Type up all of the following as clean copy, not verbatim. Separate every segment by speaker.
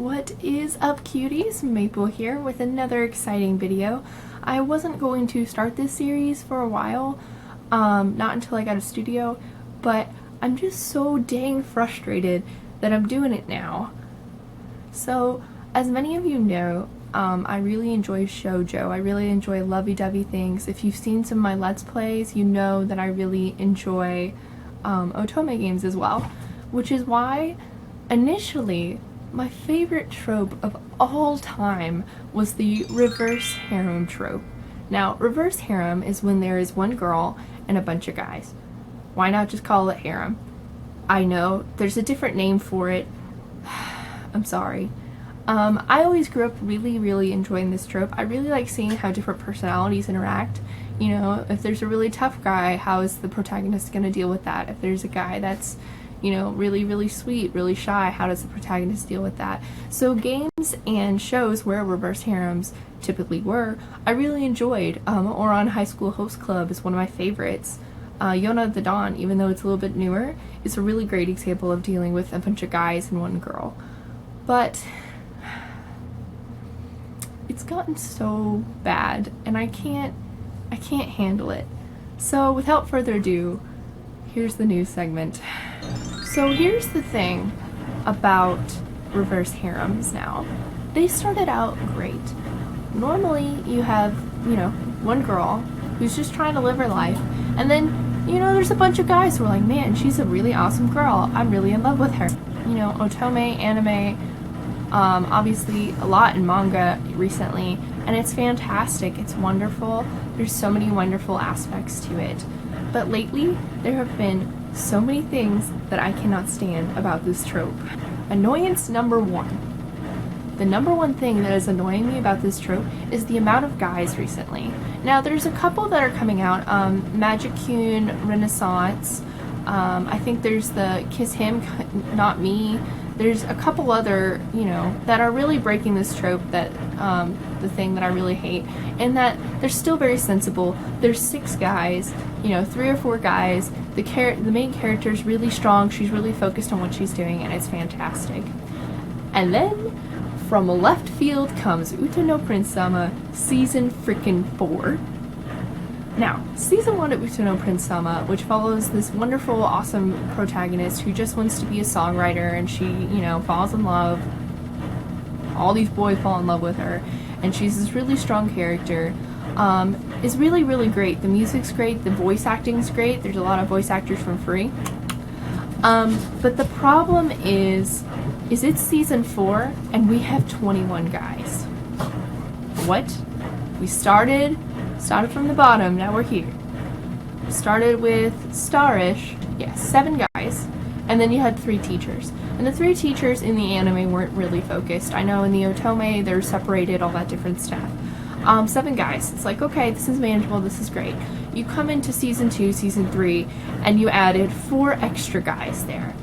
Speaker 1: What is up, cuties? Maple here with another exciting video. I wasn't going to start this series for a while, not until I got a studio, but I'm just so dang frustrated that I'm doing it now. So, as many of you know, I really enjoy shoujo. I really enjoy lovey-dovey things. If you've seen some of my Let's Plays, you know that I really enjoy otome games as well, which is why initially my favorite trope of all time was the reverse harem trope. Now, reverse harem is when there is one girl and a bunch of guys. Why not just call it harem? I know, there's a different name for it. I'm sorry. I always grew up really enjoying this trope. I really like seeing how different personalities interact. You know, if there's a really tough guy, how is the protagonist going to deal with that? If there's a guy that's, you know, really sweet, really shy, how does the protagonist deal with that? So games and shows where reverse harems typically were, I really enjoyed. Or on High School Host Club is one of my favorites. Yona the Dawn, even though it's a little bit newer, is a really great example of dealing with a bunch of guys and one girl. But it's gotten so bad, and I can't handle it. So without further ado, here's the news segment. So here's the thing about reverse harems now. They started out great. Normally you have, you know, one girl who's just trying to live her life, and then, you know, there's a bunch of guys who are like, man, she's a really awesome girl. I'm really in love with her. You know, otome, anime, obviously a lot in manga recently, and it's fantastic. It's wonderful. There's so many wonderful aspects to it. But lately, there have been so many things that I cannot stand about this trope. Annoyance number one. The number one thing that is annoying me about this trope is the amount of guys recently. Now, there's a couple that are coming out. Magic-kun Renaissance. I think there's the Kiss Him, Not Me. There's a couple other, you know, that are really breaking this trope, that the thing that I really hate, and that they're still very sensible. There's 6 guys, you know, 3 or 4 guys. The main character is really strong. She's really focused on what she's doing, and it's fantastic. And then, from left field comes Uta no Prince-sama Season frickin' 4. Now, Season 1 of Uta no Prince-sama, which follows this wonderful, awesome protagonist who just wants to be a songwriter, and she, you know, falls in love. All these boys fall in love with her, and she's this really strong character. Is really great. The music's great, the voice acting's great. There's a lot of voice actors from Free. But the problem is it's Season 4, and we have 21 guys. What? We started from the bottom, now we're here. Started with Starish, yeah, 7 guys, and then you had 3 teachers. And the 3 teachers in the anime weren't really focused. I know in the otome they're separated, all that different stuff. 7 guys. It's like, okay, this is manageable, this is great. You come into Season 2, Season 3, and you added 4 extra guys there.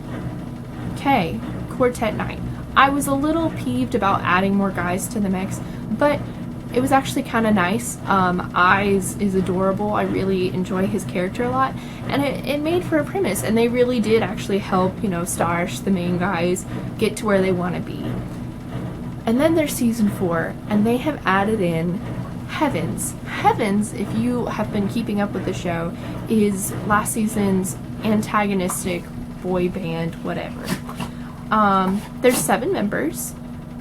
Speaker 1: Okay, Quartet Night. I was a little peeved about adding more guys to the mix, but it was actually kind of nice. Eyes is adorable. I really enjoy his character a lot, and it made for a premise, and they really did actually help, you know, Starish, the main guys, get to where they want to be. And then there's Season 4, and they have added in Heavens. Heavens, if you have been keeping up with the show, is last season's antagonistic boy band, whatever. There's 7 members.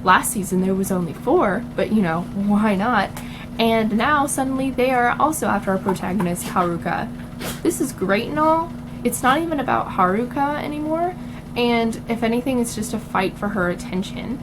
Speaker 1: Last season there was only 4, but you know, why not? And now suddenly they are also after our protagonist, Haruka. This is great and all. It's not even about Haruka anymore, and if anything, it's just a fight for her attention.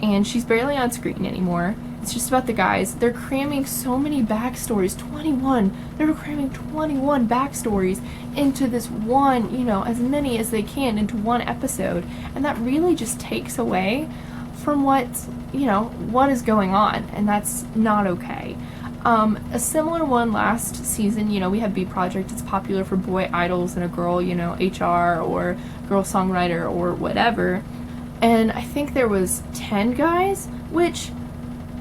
Speaker 1: And she's barely on screen anymore. It's just about the guys. They're cramming so many backstories, 21. They're cramming 21 backstories into this one, you know, as many as they can into one episode. And that really just takes away from what, you know, what is going on, and that's not okay. A similar one last season, you know, we have B Project. It's popular for boy idols and a girl, you know, HR or girl songwriter or whatever. And I think there was 10 guys, which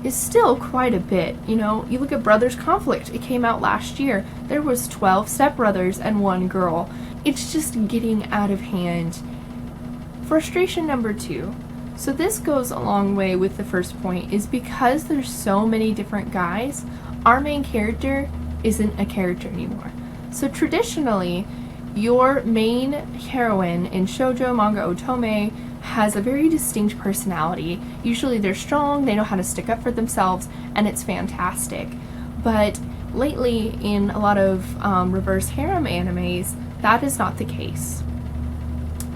Speaker 1: is still quite a bit. You know, you look at Brothers Conflict. It came out last year. There was 12 stepbrothers and 1 girl. It's just getting out of hand. Frustration number 2. So this goes a long way with the first point, is because there's so many different guys, our main character isn't a character anymore. So traditionally, your main heroine in shoujo, manga, otome has a very distinct personality. Usually they're strong, they know how to stick up for themselves, and it's fantastic. But lately, in a lot of reverse harem animes, that is not the case.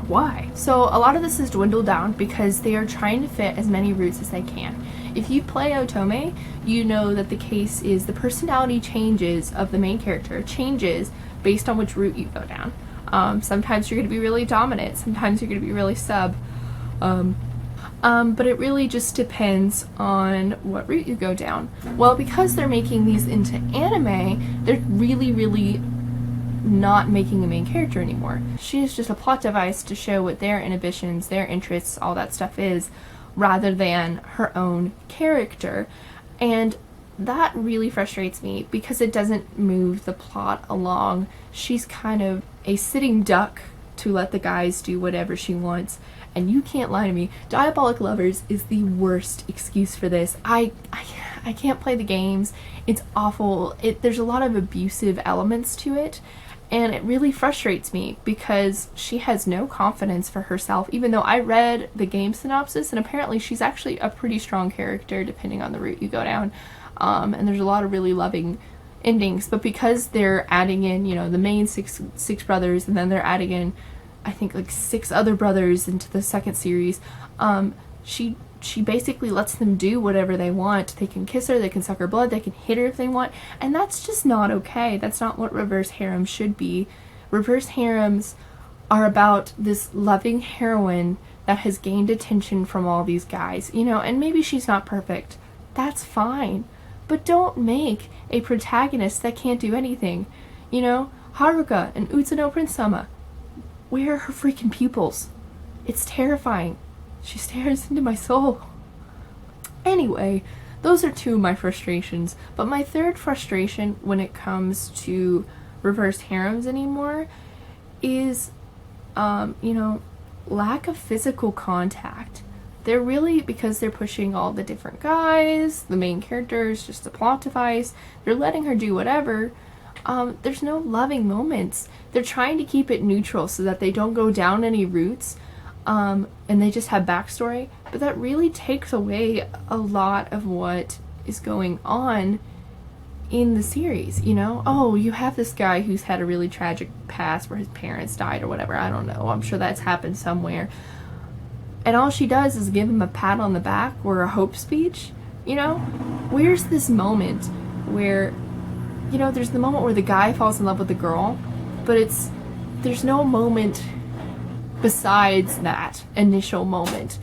Speaker 1: Why? So a lot of this is dwindled down because they are trying to fit as many roots as they can. If you play otome, you know that the case is the personality changes of the main character changes based on which route you go down. Sometimes you're going to be really dominant, sometimes you're going to be really sub, but it really just depends on what route you go down. Well, because they're making these into anime, they're really not making a main character anymore. She is just a plot device to show what their inhibitions, their interests, all that stuff is, rather than her own character. And that really frustrates me because it doesn't move the plot along. She's kind of a sitting duck to let the guys do whatever she wants. And you can't lie to me, Diabolic Lovers is the worst excuse for this. I can't play the games. It's awful. There's a lot of abusive elements to it. And it really frustrates me because she has no confidence for herself, even though I read the game synopsis, and apparently she's actually a pretty strong character depending on the route you go down. And there's a lot of really loving endings, but because they're adding in, you know, the main six brothers, and then they're adding in, I think, like 6 other brothers into the second series, she basically lets them do whatever they want. They can kiss her, they can suck her blood, they can hit her if they want, and that's just not okay. That's not what reverse harems should be. Reverse harems are about this loving heroine that has gained attention from all these guys, you know, and maybe she's not perfect. That's fine. But don't make a protagonist that can't do anything. You know, Haruka and Utsuno Prince Sama. Where are her freaking pupils? It's terrifying. She stares into my soul. Anyway, those are 2 of my frustrations. But my third frustration when it comes to reverse harems anymore is, you know, lack of physical contact. They're really, because they're pushing all the different guys, the main character is just a plot device, they're letting her do whatever, there's no loving moments. They're trying to keep it neutral so that they don't go down any routes, and they just have backstory, but that really takes away a lot of what is going on in the series, you know? Oh, you have this guy who's had a really tragic past where his parents died or whatever, I don't know, I'm sure that's happened somewhere. And all she does is give him a pat on the back or a hope speech, you know? Where's this moment where, you know, there's the moment where the guy falls in love with the girl, but there's no moment besides that initial moment.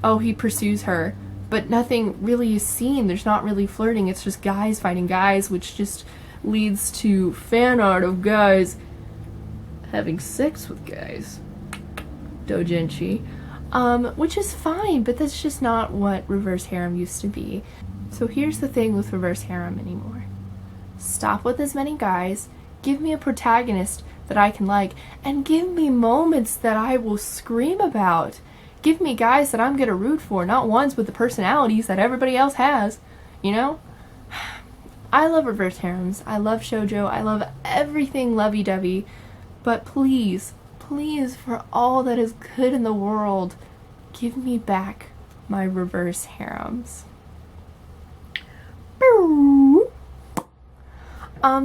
Speaker 1: Oh, he pursues her, but nothing really is seen. There's not really flirting. It's just guys fighting guys, which just leads to fan art of guys having sex with guys. Doujinshi. Which is fine, but that's just not what reverse harem used to be. So here's the thing with reverse harem anymore. Stop with as many guys, give me a protagonist that I can like, and give me moments that I will scream about. Give me guys that I'm gonna root for, not ones with the personalities that everybody else has, you know? I love reverse harems, I love shoujo, I love everything lovey-dovey, but please, for all that is good in the world, give me back my reverse harems.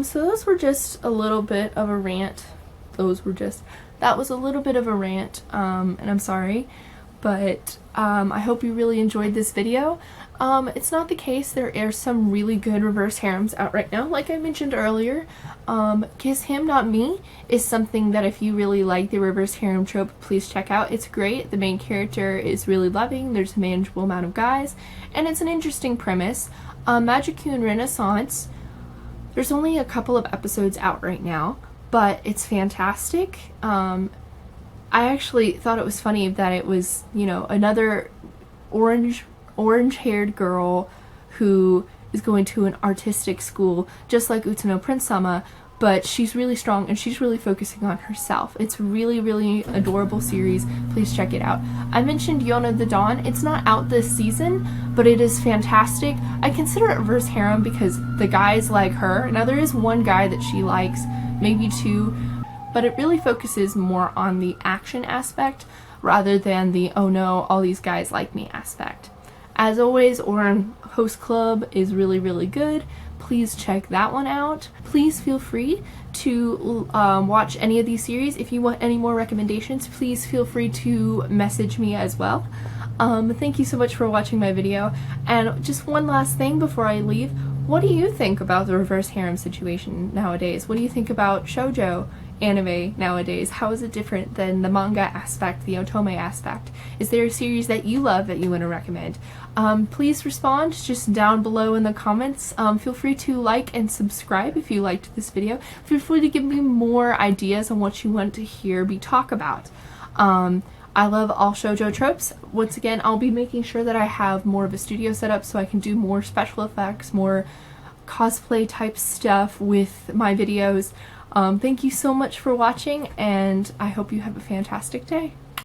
Speaker 1: So those were just a little bit of a rant. That was a little bit of a rant, and I'm sorry, but I hope you really enjoyed this video. It's not the case. There are some really good reverse harems out right now, like I mentioned earlier. Kiss Him Not Me is something that if you really like the reverse harem trope, please check out. It's great. The main character is really loving. There's a manageable amount of guys, and it's an interesting premise. Magic-kun Renaissance, there's only a couple of episodes out right now, but it's fantastic. I actually thought it was funny that it was, you know, another orange-haired girl who is going to an artistic school, just like Utsuno Prince Sama, but she's really strong and she's really focusing on herself. It's really, really adorable series. Please check it out. I mentioned Yona the Dawn. It's not out this season, but it is fantastic. I consider it reverse harem because the guys like her. Now there is one guy that she likes, maybe two, but it really focuses more on the action aspect rather than the oh no, all these guys like me aspect. As always, Oran Host Club is really, really good. Please check that one out. Please feel free to watch any of these series. If you want any more recommendations, please feel free to message me as well. Thank you so much for watching my video. And just one last thing before I leave. What do you think about the reverse harem situation nowadays? What do you think about shoujo anime nowadays? How is it different than the manga aspect, the otome aspect? Is there a series that you love that you want to recommend? Please respond just down below in the comments. Feel free to like and subscribe if you liked this video. Feel free to give me more ideas on what you want to hear me talk about. I love all shoujo tropes. Once again, I'll be making sure that I have more of a studio set up so I can do more special effects, more cosplay type stuff with my videos. Thank you so much for watching, and I hope you have a fantastic day.